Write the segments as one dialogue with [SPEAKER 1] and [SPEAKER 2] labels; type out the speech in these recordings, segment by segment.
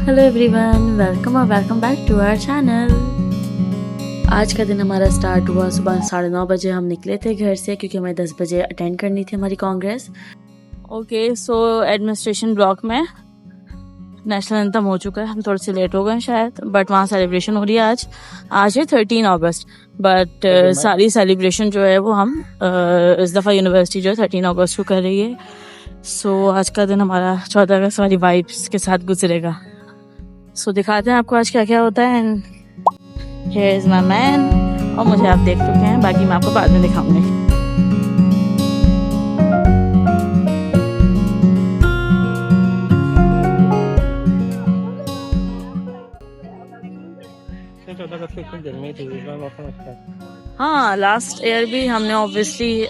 [SPEAKER 1] Hello everyone, welcome और welcome back to our channel. आज का दिन हमारा स्टार्ट हुआ सुबह 9:30 बजे। हम निकले थे घर से क्योंकि हमें 10 बजे अटेंड करनी थी हमारी Congress. Okay, so administration block में नेशनल एंथम हो चुका है। हम थोड़े से लेट हो गए शायद, बट वहाँ सेलिब्रेशन हो रही है आज है 13 अगस्त। बट सारी सेलिब्रेशन जो है वो हम इस दफ़ा यूनिवर्सिटी जो है 13 अगस्त को कर रही है। सो आज का दिन हमारा 14 अगस्त वाली वाइब्स के साथ गुजरेगा। सो दिखाते हैं आपको आज क्या क्या होता है। And here is my man. और मुझे आप देख चुके हैं, बाकी मैं आपको बाद में दिखाऊंगी। हाँ, लास्ट ईयर भी हमने ऑब्वियसली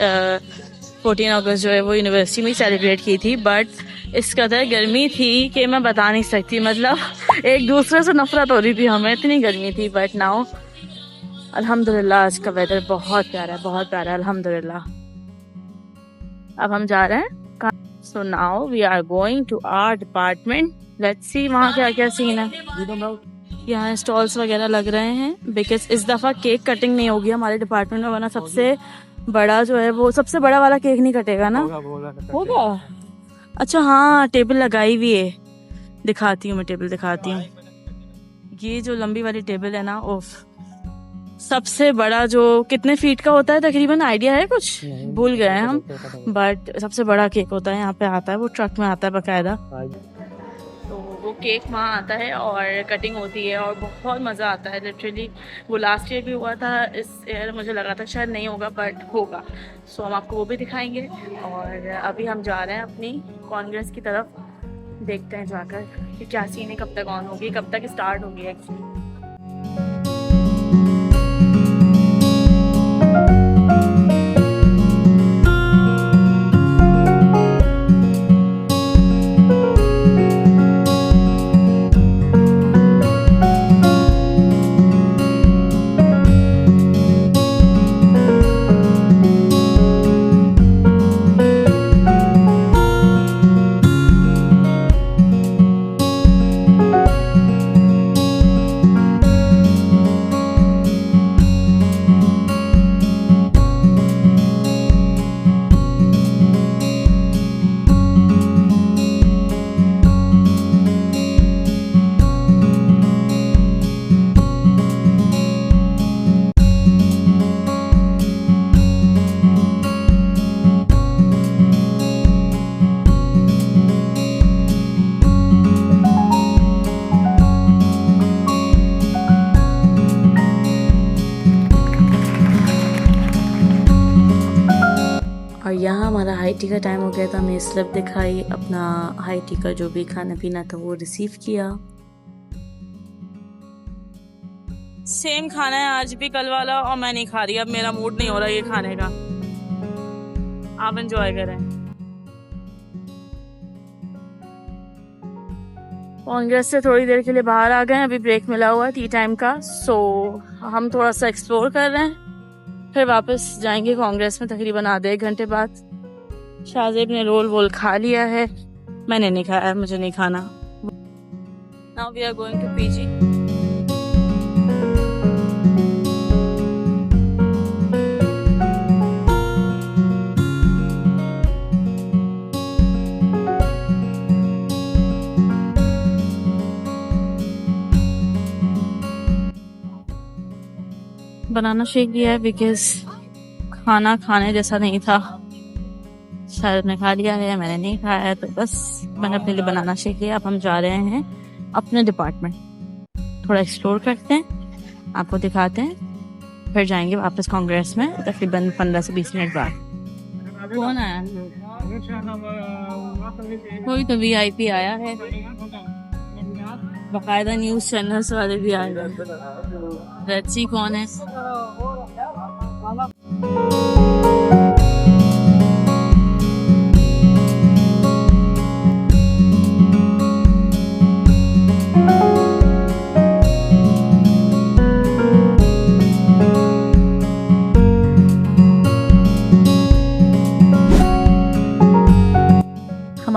[SPEAKER 1] 14 अगस्त जो है वो यूनिवर्सिटी में सेलिब्रेट की थी, बट इस कदर गर्मी थी कि मैं बता नहीं सकती। मतलब एक दूसरे से नफरत हो रही थी हमें, इतनी गर्मी थी। बट नाउ अल्हम्दुलिल्लाह आज का वेदर बहुत प्यारा है, बहुत प्यारा है अल्हम्दुलिल्लाह। अब हम जा रहे हैं। So now we are going to our department. Let's see वहाँ क्या क्या सीन है। यहाँ स्टॉल्स वगैरह लग रहे हैं बिकॉज इस दफ़ा केक कटिंग नहीं होगी हमारे डिपार्टमेंट में, वरना सबसे बड़ा जो है वो सबसे बड़ा वाला केक नहीं कटेगा ना। होगा। अच्छा हाँ, टेबल लगाई हुई है, दिखाती हूँ मैं, टेबल दिखाती हूँ। ये जो लंबी वाली टेबल है ना, ओफ, सबसे बड़ा जो कितने फीट का होता है तकरीबन, आइडिया है कुछ? भूल गए हैं हम, बट सबसे बड़ा केक होता है यहाँ पे, आता है वो ट्रक में आता है बाकायदा। तो वो केक वहाँ आता है और कटिंग होती है और बहुत मज़ा आता है लिटरली। वो लास्ट ईयर भी हुआ था, इस ईयर मुझे लगा था शायद नहीं होगा बट होगा। सो हम आपको वो भी दिखाएंगे। और अभी हम जा रहे हैं अपनी कांग्रेस की तरफ, देखते हैं जाकर कि क्या सीन है, कब तक ऑन होगी, कब तक स्टार्ट होगी एक्चुअली। और यहाँ हमारा हाई टी का टाइम हो गया था। हमने स्लिप दिखाई, अपना हाई टी का जो भी खाना पीना था वो रिसीव किया। सेम खाना है आज भी, कल वाला, और मैं नहीं खा रही। अब मेरा मूड नहीं हो रहा ये खाने का। आप एंजॉय करें। कांग्रेस से थोड़ी देर के लिए बाहर आ गए, अभी ब्रेक मिला हुआ है टी टाइम का। सो हम थोड़ा सा एक्सप्लोर कर रहे हैं, फिर वापस जाएंगे कांग्रेस में तकरीबन आधे एक घंटे बाद। शाहजेब ने रोल वोल खा लिया है, मैंने नहीं खाया, मुझे नहीं खाना। Now we are going to PG. Banana shake लिया है बिकॉज खाना खाने जैसा नहीं था। शायद ने खा लिया है, मैंने नहीं खाया है, तो बस मैंने अपने लिए बनाना शेक लिया। अब हम जा रहे हैं अपने डिपार्टमेंट, थोड़ा एक्सप्लोर करते हैं, आपको दिखाते हैं, फिर जाएंगे वापस कांग्रेस में तकरीबन 15 से 20 मिनट बाद। कौन आया? कोई तो VIP आया है, बाकायदा न्यूज़ चैनल्स वाले भी आए हैं। लेट्स सी कौन है।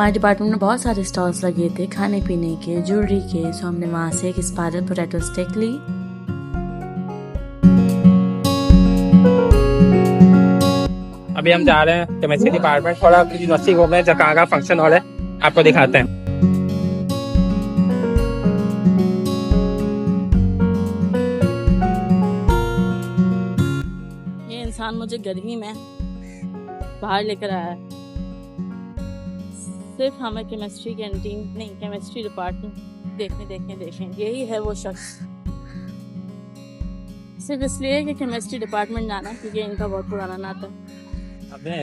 [SPEAKER 1] हमारे डिपार्टमेंट में बहुत सारे स्टॉल्स लगे थे खाने पीने के, ज्वेलरी के, सो हमने वहाँ से एक स्पाइरल पोटैटो स्टिक ली।
[SPEAKER 2] अभी हम जा रहे हैं केमिस्ट्री डिपार्टमेंट, थोड़ा यूनिवर्सिटी घूमने, जहाँ का फंक्शन हॉल है आपको दिखाते हैं।
[SPEAKER 1] ये इंसान मुझे गर्मी में बाहर लेकर आया है, सिर्फ हमें केमिस्ट्री कैंटीन नहीं, केमिस्ट्री डिपार्टमेंट देखें। यही है वो शख्स, सिर्फ इसलिए कि केमिस्ट्री डिपार्टमेंट जाना है क्योंकि इनका बहुत पुराना नाता है।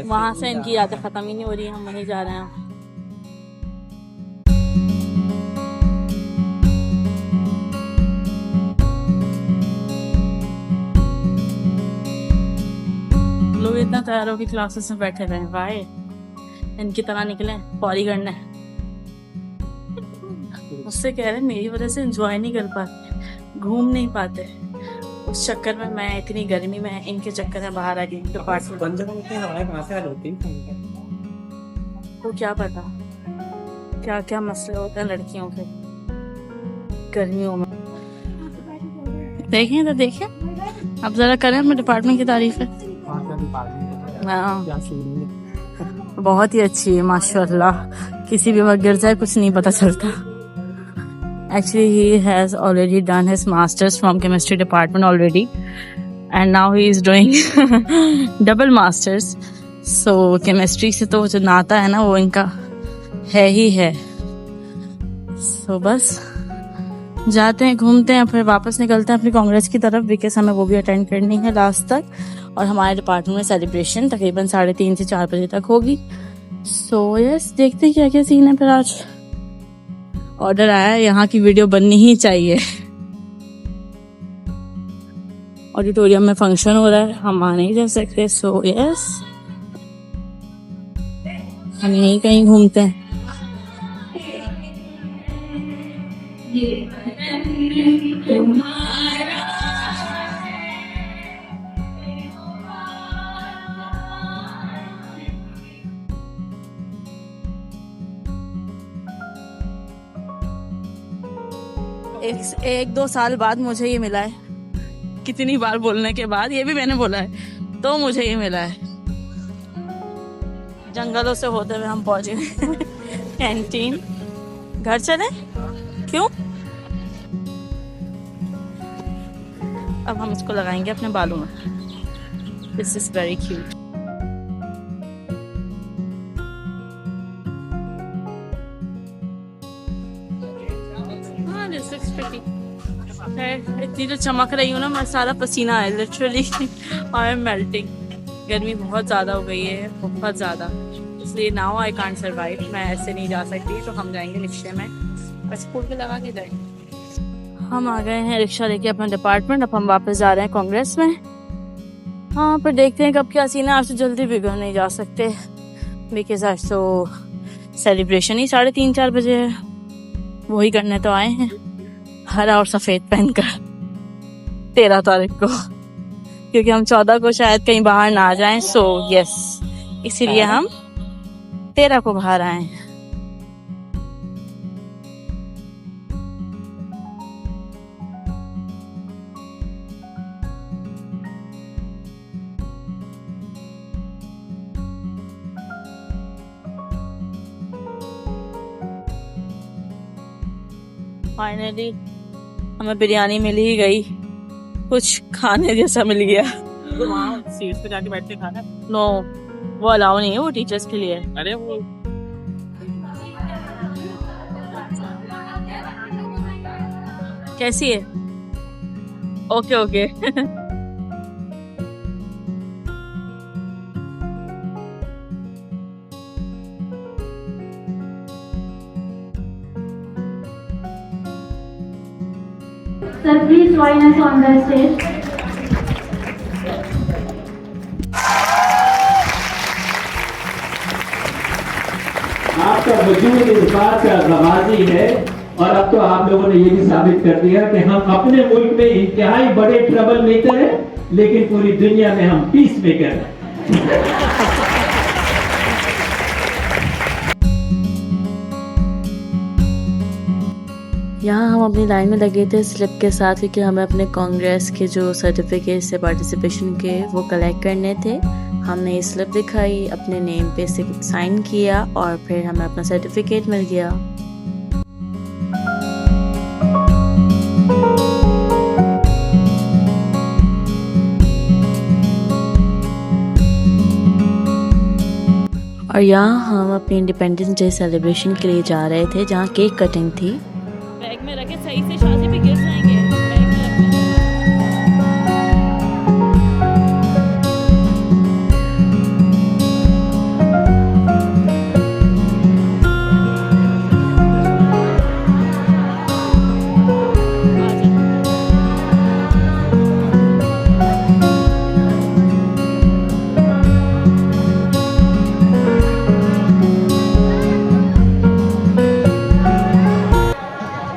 [SPEAKER 1] वहाँ से इनकी यादें ख़त्म ही नहीं हो रही, हम वहीं जा रहे हैं। लोग इतना तैयार हो कि क्लासेस में बैठे रहे, भाई इनकी तरह निकले पौड़ी करने। मुझसे कह रहे मेरी वजह से एंजॉय नहीं कर पाते, घूम नहीं पाते, उस चक्कर में मैं इतनी गर्मी में इनके चक्कर में बाहर आ गई। तो क्या पता क्या क्या मसले होते हैं लड़कियों के गर्मियों में। देखें तो देखें, अब जरा करें अपने डिपार्टमेंट की तारीफ है। हाँ बहुत ही अच्छी है माशाल्लाह, किसी भी वक्त गिर जाए कुछ नहीं पता चलता। Actually, he has already done his masters from chemistry department already, and now he is doing double masters. So chemistry से तो जो नाता है ना वो इनका है ही है। So बस जाते हैं, घूमते हैं, फिर वापस निकलते हैं अपनी कांग्रेस की तरफ, बिकॉज हमें वो भी अटेंड करनी है लास्ट तक। और हमारे डिपार्टमेंट में सेलिब्रेशन तकरीबन 3:30 से 4 बजे तक होगी। So yes, देखते हैं क्या क्या सीन है। फिर आज ऑर्डर आया है, यहाँ की वीडियो बननी ही चाहिए। ऑडिटोरियम में फंक्शन हो रहा है, हम आ नहीं जा सकते। सो यस, हम यहीं कहीं घूमते हैं। एक 2 साल बाद मुझे ये मिला है, कितनी बार बोलने के बाद, ये भी मैंने बोला है तो मुझे ये मिला है। जंगलों से होते हुए हम पहुंच गए कैंटीन। घर चले क्यों? अब हम इसको लगाएंगे अपने बालों में। This is very cute. इतनी तो चमक रही हूँ ना मैं, सारा पसीना है लिटरली। I am melting. गर्मी बहुत ज़्यादा हो गई है, बहुत ज़्यादा, इसलिए नाउ आई कांट सर्वाइव। मैं ऐसे नहीं जा सकती, तो हम जाएंगे रिक्शे में, बस स्कूल पे लगा के जाएंगे। हम आ गए हैं रिक्शा लेके अपना डिपार्टमेंट। अब हम वापस जा रहे हैं कांग्रेस में। हाँ, पर देखते हैं कब क्या सीन है। आज तो जल्दी भी घर नहीं जा सकते, बिकॉज आज तो सेलिब्रेशन ही 3:30-4 बजे है। वही करने तो आए हैं, हरा और सफ़ेद पहनकर 13 तारीख को, क्योंकि हम 14 को शायद कहीं बाहर ना आ जाएं। सो यस, इसीलिए हम 13 को बाहर आए हैं। फाइनली हमें बिरयानी मिल ही गई, कुछ खाने जैसा मिल गया।
[SPEAKER 2] तो वहाँ सीट पे जाके बैठ के खाना?
[SPEAKER 1] नो, वो अलाउ नहीं है, वो टीचर्स के लिए।
[SPEAKER 2] अरे वो
[SPEAKER 1] कैसी है? Okay okay.
[SPEAKER 3] Sir, please join us on the stage.
[SPEAKER 4] आपका वजूद इस बात का गवाजी है, और अब तो आप लोगों ने ये भी साबित कर दिया कि हम अपने मुल्क में इंतहाई बड़े ट्रबल मेकर हैं, लेकिन पूरी दुनिया में हम पीस मेकर हैं।
[SPEAKER 1] यहाँ हम अपनी लाइन में लगे थे स्लिप के साथ, क्योंकि हमें अपने कांग्रेस के जो सर्टिफिकेट से पार्टिसिपेशन के वो कलेक्ट करने थे। हमने ये स्लिप दिखाई, अपने नेम पे से साइन किया और फिर हमें अपना सर्टिफिकेट मिल गया। और यहाँ हम अपनी इंडिपेंडेंस डे सेलिब्रेशन के लिए जा रहे थे, जहाँ केक कटिंग थी। बैग में रखे सही से, शादी पे गिर जाएंगे।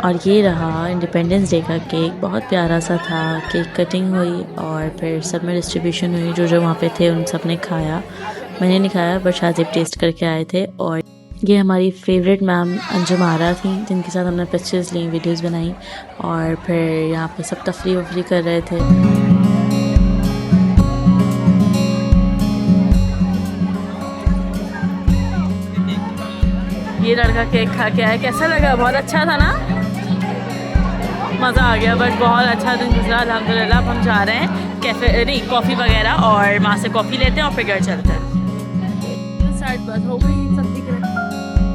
[SPEAKER 1] और ये रहा इंडिपेंडेंस डे का केक, बहुत प्यारा सा था। केक कटिंग हुई और फिर सब में डिस्ट्रीब्यूशन हुई। जो वहाँ पे थे उन सब ने खाया, मैंने नहीं खाया, बट शाजिब टेस्ट करके आए थे। और ये हमारी फेवरेट मैम अंजुम आरा थी, जिनके साथ हमने पिक्चर्स ली, वीडियोस बनाई। और फिर यहाँ पे सब तफरी वफरी कर रहे थे। ये लड़का केक खा के आया, कैसा लगा? बहुत अच्छा था ना, मज़ा आ गया। बट बहुत अच्छा दिन गुजरा अल्हम्दुलिल्लाह। अब हम जा रहे हैं कैफ़े, नहीं कॉफ़ी वगैरह, और वहाँ से कॉफ़ी लेते हैं और फिर घर चलते हैं।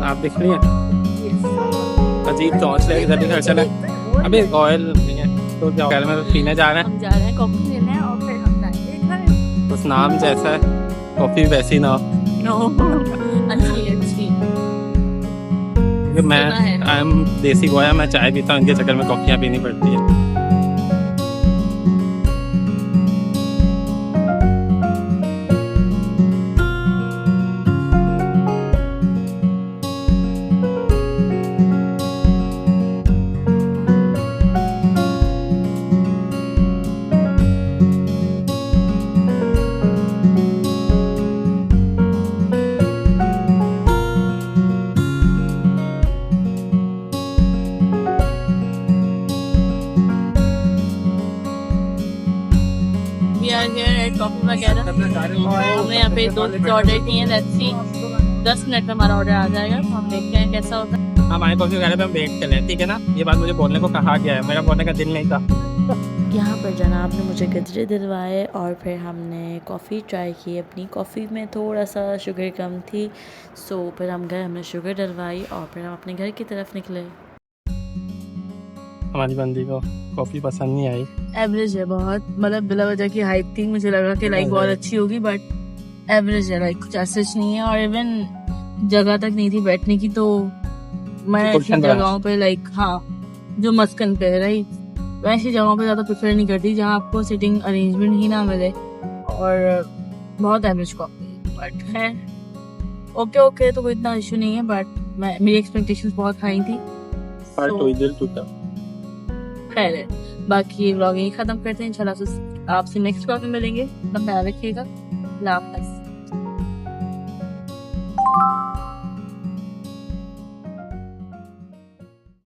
[SPEAKER 2] आप दिख रही हैं अजीब टॉर्च लेके जल्दी घर चले। अभी ऑयल नहीं है तो क्या घर में पीने जा रहे हैं।
[SPEAKER 1] हम जा रहे हैं कॉफ़ी लेने और फिर हम जाएंगे।
[SPEAKER 2] उस नाम जैसा है, कॉफ़ी वैसी ना हो।
[SPEAKER 1] अच्छी
[SPEAKER 2] क्योंकि मैं आई एम देसी गोया, मैं चाय पीता हूँ, इनके चक्कर में कॉफ़ियाँ पीनी पड़ती है।
[SPEAKER 1] कॉफ़ी वगैरह हमने यहाँ पे 2 ऑर्डर किए हैं। लेट्स सी 10 मिनट में हमारा ऑर्डर आ जाएगा, तो हम देखते हैं कैसा होता है।
[SPEAKER 2] हमारे कॉफ़ी वगैरह पे हम वेट कर लें, ठीक है ना। ये बात मुझे बोलने को कहा गया है, मेरा बोलने का दिल नहीं था।
[SPEAKER 1] यहाँ पर जनाब ने मुझे गजरे दिलवाए और फिर हमने कॉफ़ी ट्राई की। अपनी कॉफ़ी में थोड़ा सा शुगर कम थी, सो फिर हम गए, हमने शुगर डलवाई और फिर हम अपने घर की तरफ निकले।
[SPEAKER 2] हमारी बंदी को कॉफ़ी पसंद नहीं आई।
[SPEAKER 1] एवरेज है बहुत, मतलब बिला वजह की हाइप थी, मुझे लगा कि लाइक बहुत अच्छी होगी, बट एवरेज है, लाइक कुछ ऐसा नहीं है। और इवन जगह तक नहीं थी बैठने की, तो मैं ऐसी जगहों पे लाइक जो मस्कन पे है राइट, वैसी जगहों पे ज़्यादा प्रेफर नहीं करती जहाँ आपको सिटिंग अरेंजमेंट ही ना मिले। और बहुत एवरेज कॉफ़ी बट है ओके, तो कोई इतना इशू नहीं है। बट मेरी एक्सपेक्टेशंस बहुत हाई थी,
[SPEAKER 2] दिल टूटा।
[SPEAKER 1] खैर है, बाकी व्लॉग यही खत्म करते हैं। इंशाल्लाह आपसे नेक्स्ट व्लॉग में मिलेंगे। अपना ख्याल रखिएगा। अल्लाह हाफ़िज़।